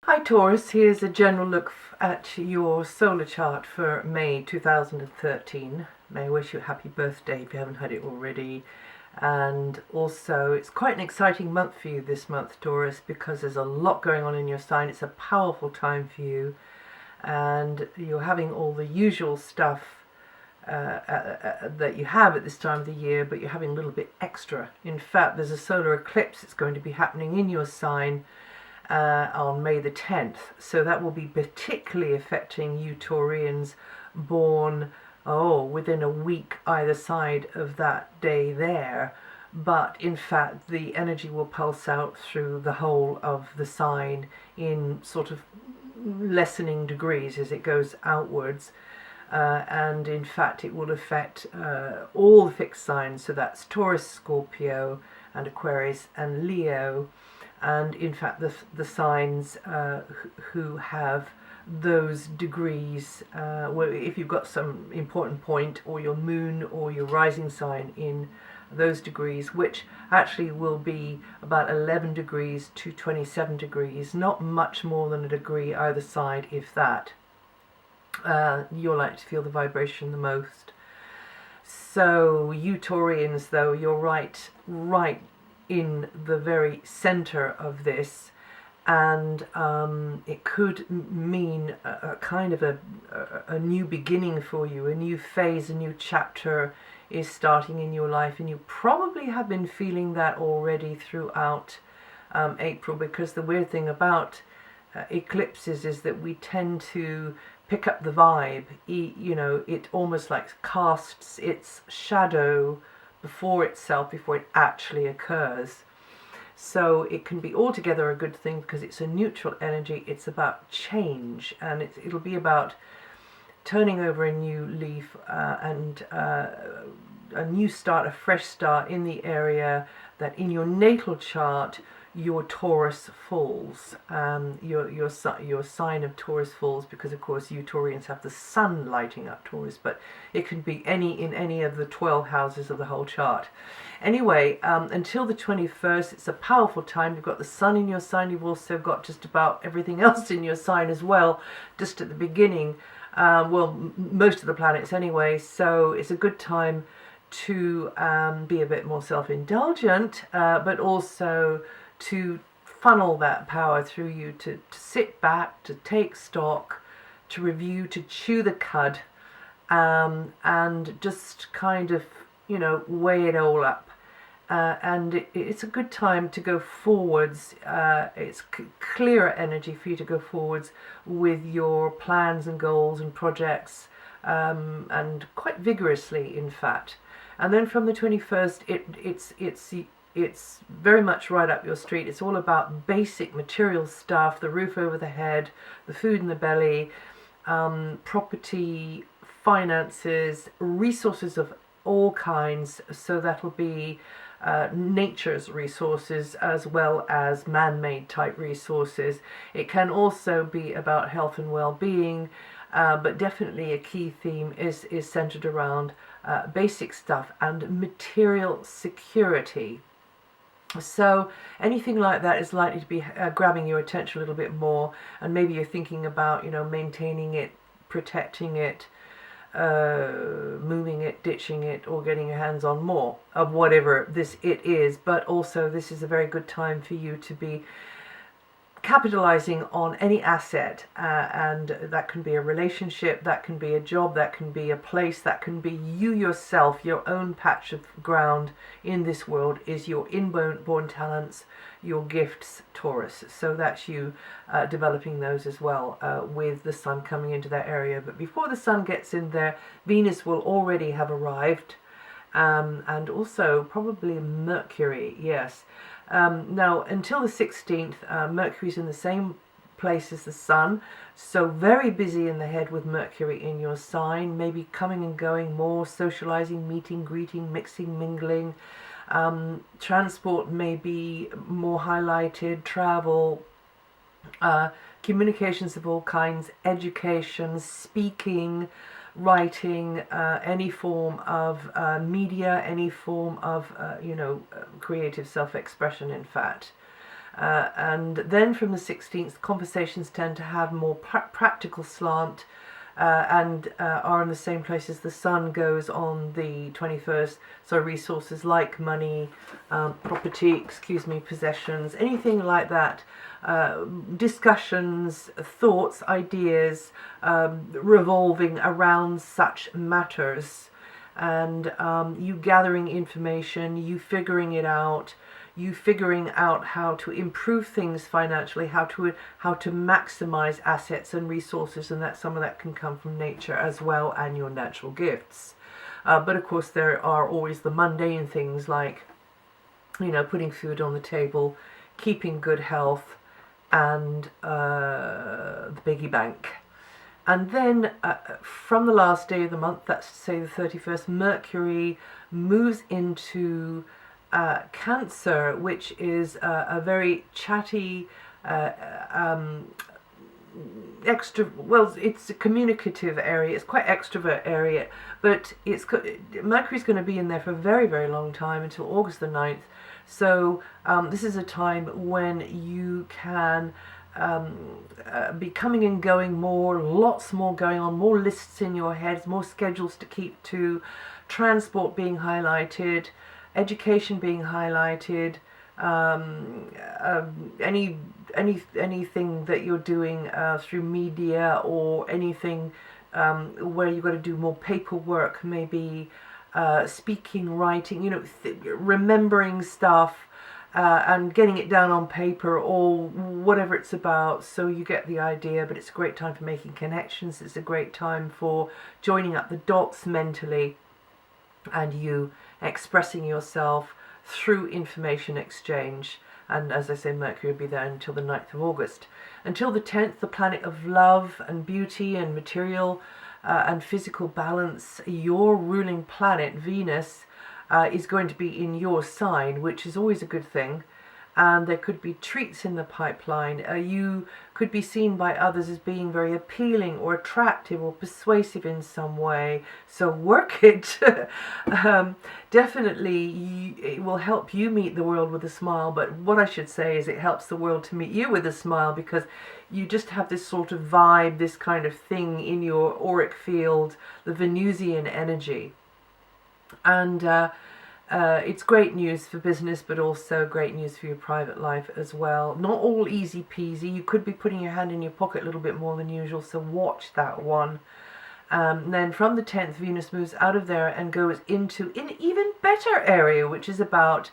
Hi Taurus, here's a general look at your solar chart for May 2013. May I wish you a happy birthday if you haven't had it already. And also, it's quite an exciting month for you this month, Taurus, because there's a lot going on in your sign. It's a powerful time for you, and you're having all the usual stuff that you have at this time of the year, but you're having a little bit extra. In fact, there's a solar eclipse that's going to be happening in your sign on May the 10th, so that will be particularly affecting you Taurians born within a week either side of that day there. But in fact the energy will pulse out through the whole of the sign in sort of lessening degrees as it goes outwards, and in fact it will affect all the fixed signs, so that's Taurus, Scorpio and Aquarius and Leo. And in fact the signs who have those degrees, well, if you've got some important point or your moon or your rising sign in those degrees, which actually will be about 11 degrees to 27 degrees, not much more than a degree either side, if that, you'll like to feel the vibration the most. So you Taurians, though, you're right in the very center of this, and it could mean a kind of a new beginning for you, a new phase, a new chapter is starting in your life, and you probably have been feeling that already throughout April, because the weird thing about eclipses is that we tend to pick up the vibe. You know, it almost like casts its shadow before itself, before it actually occurs. So it can be altogether a good thing because it's a neutral energy. It's about change, and it'll be about turning over a new leaf and a new start, a fresh start in the area that in your natal chart your Taurus falls, your sign of Taurus falls, because of course you Taurians have the sun lighting up Taurus, but it can be in any of the 12 houses of the whole chart. Anyway, until the 21st, it's a powerful time. You've got the sun in your sign, you've also got just about everything else in your sign as well, just at the beginning, most of the planets anyway, so it's a good time to be a bit more self-indulgent, but also to funnel that power through you, to sit back, to take stock, to review, to chew the cud, and just kind of, you know, weigh it all up. And it's a good time to go forwards. It's clearer energy for you to go forwards with your plans and goals and projects, and quite vigorously, in fact. And then from the 21st, it's very much right up your street. It's all about basic material stuff, the roof over the head, the food in the belly, property, finances, resources of all kinds. So that'll be nature's resources as well as man-made type resources. It can also be about health and well-being, but definitely a key theme is centered around basic stuff and material security. So anything like that is likely to be grabbing your attention a little bit more, and maybe you're thinking about, you know, maintaining it, protecting it, moving it, ditching it, or getting your hands on more of whatever it is. But also this is a very good time for you to be capitalizing on any asset, and that can be a relationship, that can be a job, that can be a place, that can be you yourself. Your own patch of ground in this world is your inborn talents, your gifts, Taurus. So that's you developing those as well, with the sun coming into that area. But before the sun gets in there, Venus will already have arrived, and also probably Mercury, yes. Now, until the 16th, Mercury's in the same place as the sun, so very busy in the head with Mercury in your sign, maybe coming and going more, socializing, meeting, greeting, mixing, mingling. Transport may be more highlighted, travel, communications of all kinds, education, speaking, writing, any form of media, any form of creative self-expression, in fact. And then from the 16th, conversations tend to have more practical slant, and are in the same place as the sun goes on the 21st. So resources like money, property, possessions, anything like that, discussions, thoughts, ideas, revolving around such matters, and you gathering information, you figuring it out, you figuring out how to improve things financially, how to maximize assets and resources, and that some of that can come from nature as well, and your natural gifts. But of course there are always the mundane things like, putting food on the table, keeping good health, and the piggy bank. And then from the last day of the month, that's say the 31st, Mercury moves into Cancer, which is a very chatty, it's a communicative area. It's quite extrovert area, but Mercury's going to be in there for a very, very long time, until August the 9th. So this is a time when you can be coming and going more, lots more going on, more lists in your heads, more schedules to keep to, transport being highlighted, education being highlighted, anything that you're doing through media, or anything where you've got to do more paperwork, maybe speaking, writing, remembering stuff and getting it down on paper, or whatever it's about. So you get the idea. But it's a great time for making connections. It's a great time for joining up the dots mentally, and you expressing yourself through information exchange. And as I say, Mercury will be there until the 9th of August. Until the 10th, the planet of love and beauty and material and physical balance, your ruling planet, Venus, is going to be in your sign, which is always a good thing. And there could be treats in the pipeline. You could be seen by others as being very appealing or attractive or persuasive in some way. So work it. Definitely, it will help you meet the world with a smile. But what I should say is it helps the world to meet you with a smile, because you just have this sort of vibe, this kind of thing in your auric field, the Venusian energy. And it's great news for business, but also great news for your private life as well. Not all easy peasy. You could be putting your hand in your pocket a little bit more than usual, so watch that one. Then from the 10th, Venus moves out of there and goes into an even better area, which is about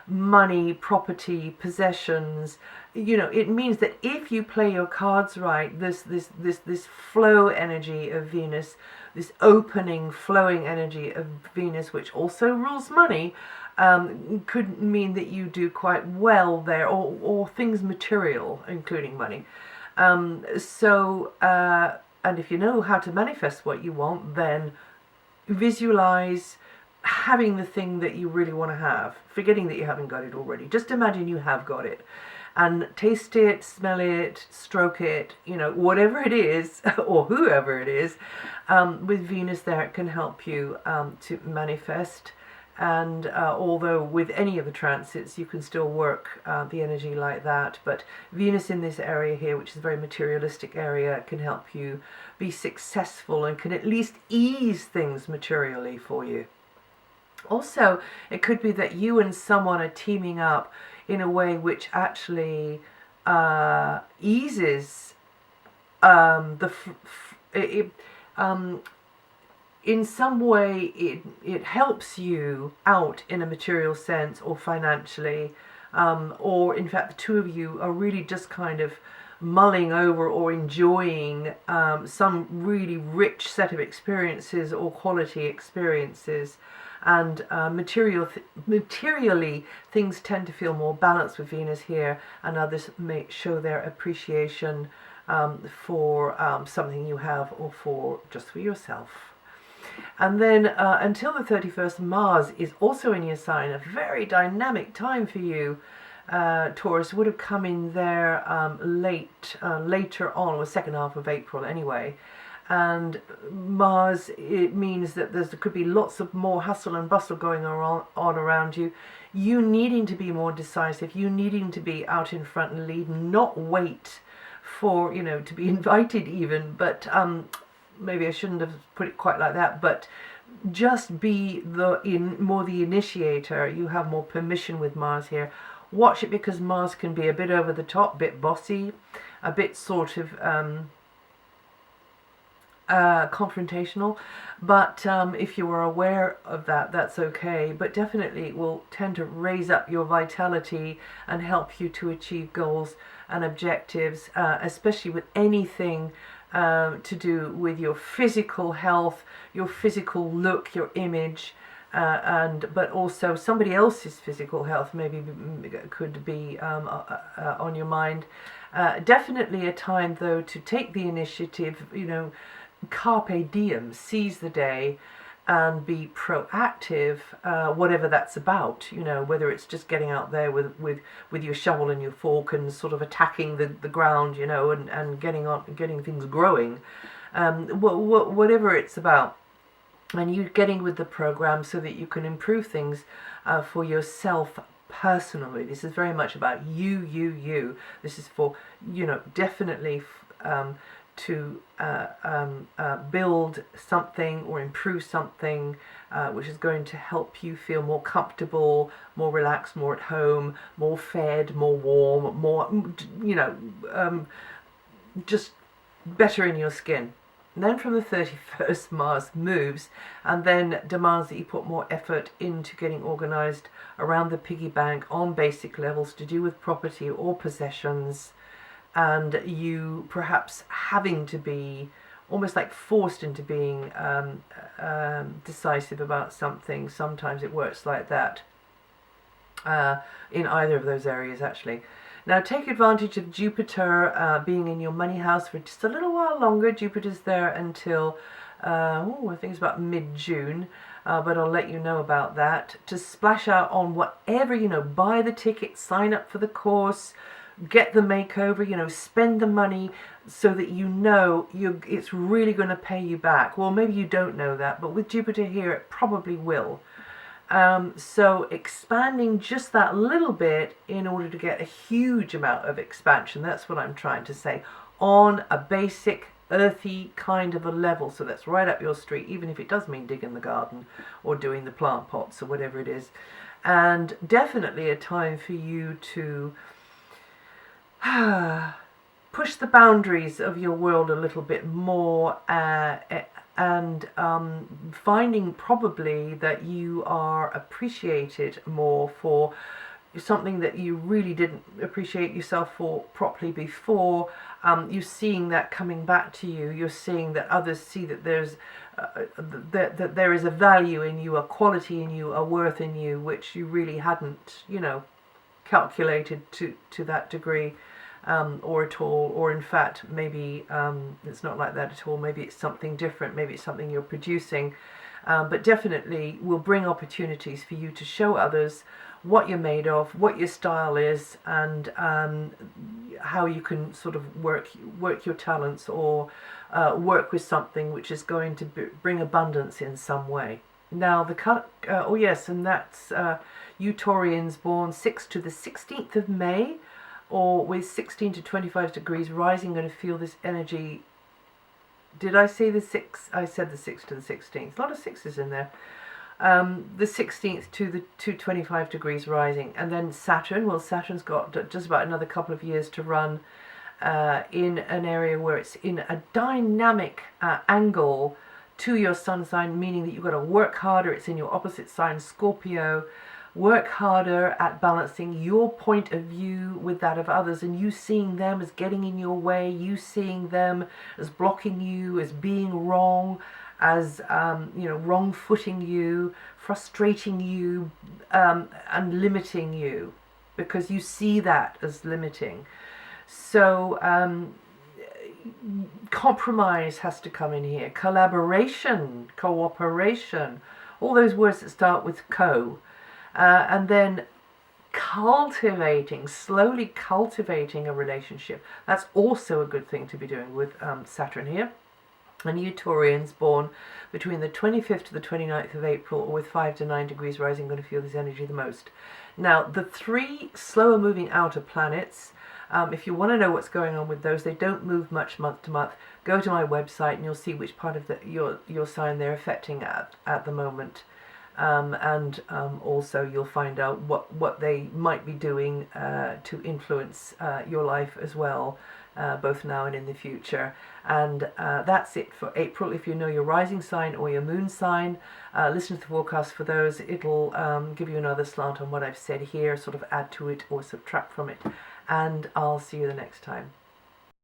money, property, possessions. It means that if you play your cards right, this flow energy of Venus, this opening, flowing energy of Venus, which also rules money, could mean that you do quite well there, or things material, including money. And if you know how to manifest what you want, then visualize having the thing that you really want to have, forgetting that you haven't got it already. Just imagine you have got it, and taste it, smell it, stroke it, whatever it is, or whoever it is. With Venus there, it can help you to manifest. And although with any of the transits you can still work the energy like that, but Venus in this area here, which is a very materialistic area, can help you be successful and can at least ease things materially for you. Also, it could be that you and someone are teaming up in a way which actually eases in some way it helps you out in a material sense or financially, or in fact the two of you are really just kind of mulling over or enjoying some really rich set of experiences or quality experiences. And materially, things tend to feel more balanced with Venus here, and others may show their appreciation for something you have, or just for yourself. And then until the 31st, Mars is also in your sign, a very dynamic time for you. Taurus would have come in there later on, or second half of April anyway. and Mars, it means that there could be lots of more hustle and bustle going on around you. You needing to be more decisive, you needing to be out in front and lead, not wait for, to be invited even, but maybe I shouldn't have put it quite like that, but just be more the initiator. You have more permission with Mars here. Watch it, because Mars can be a bit over the top, a bit bossy, a bit sort of confrontational, but if you are aware of that, that's okay. But definitely it will tend to raise up your vitality and help you to achieve goals and objectives, especially with anything to do with your physical health, your physical look, your image, but also somebody else's physical health maybe could be on your mind. Definitely a time though to take the initiative, carpe diem, seize the day and be proactive, whatever that's about, whether it's just getting out there with your shovel and your fork and sort of attacking the ground, and getting things growing, whatever it's about, and you getting with the program so that you can improve things for yourself personally. This is very much about you. This is for, definitely to build something or improve something which is going to help you feel more comfortable, more relaxed, more at home, more fed, more warm, more, just better in your skin. And then from the 31st, Mars moves and then demands that you put more effort into getting organized around the piggy bank on basic levels to do with property or possessions, and you perhaps having to be almost like forced into being decisive about something. Sometimes it works like that in either of those areas, actually. Now take advantage of Jupiter being in your money house for just a little while longer. Jupiter's there until I think it's about mid-June, but I'll let you know about that. To splash out on whatever, buy the ticket, sign up for the course, get the makeover, spend the money so that it's really going to pay you back. Well, maybe you don't know that, but with Jupiter here, it probably will. So expanding just that little bit in order to get a huge amount of expansion. That's what I'm trying to say, on a basic earthy kind of a level. So that's right up your street, even if it does mean digging the garden or doing the plant pots or whatever it is. And definitely a time for you to push the boundaries of your world a little bit more, and finding probably that you are appreciated more for something that you really didn't appreciate yourself for properly before. You're seeing that coming back to you. You're seeing that others see that there's that there is a value in you, a quality in you, a worth in you, which you really hadn't, calculated to that degree. Or at all, or in fact maybe it's not like that at all. Maybe it's something different, maybe it's something you're producing, but definitely will bring opportunities for you to show others what you're made of, what your style is, and how you can sort of work your talents, or work with something which is going to bring abundance in some way. Now and that's you Taurians born 6th to the 16th of May, or with 16 to 25 degrees rising, going to feel this energy. Did I say the 6? I said the 6th to the 16th. A lot of sixes in there. The 16th to 25 degrees rising. And then Saturn. Well, Saturn's got just about another couple of years to run in an area where it's in a dynamic angle to your sun sign, meaning that you've got to work harder. It's in your opposite sign, Scorpio. Work harder at balancing your point of view with that of others, and you seeing them as getting in your way, you seeing them as blocking you, as being wrong, as wrong-footing you, frustrating you, and limiting you, because you see that as limiting. So compromise has to come in here. Collaboration, cooperation, all those words that start with co. And then slowly cultivating a relationship. That's also a good thing to be doing with Saturn here. And you Taurians born between the 25th to the 29th of April, or with 5 to 9 degrees rising, going to feel this energy the most. Now, the 3 slower moving outer planets, if you want to know what's going on with those, they don't move much month to month. Go to my website and you'll see which part of your sign they're affecting at the moment. Also you'll find out what they might be doing to influence your life as well, both now and in the future. And that's it for April. If you know your rising sign or your moon sign, listen to the forecast for those. It'll give you another slant on what I've said here, sort of add to it or subtract from it. And I'll see you the next time.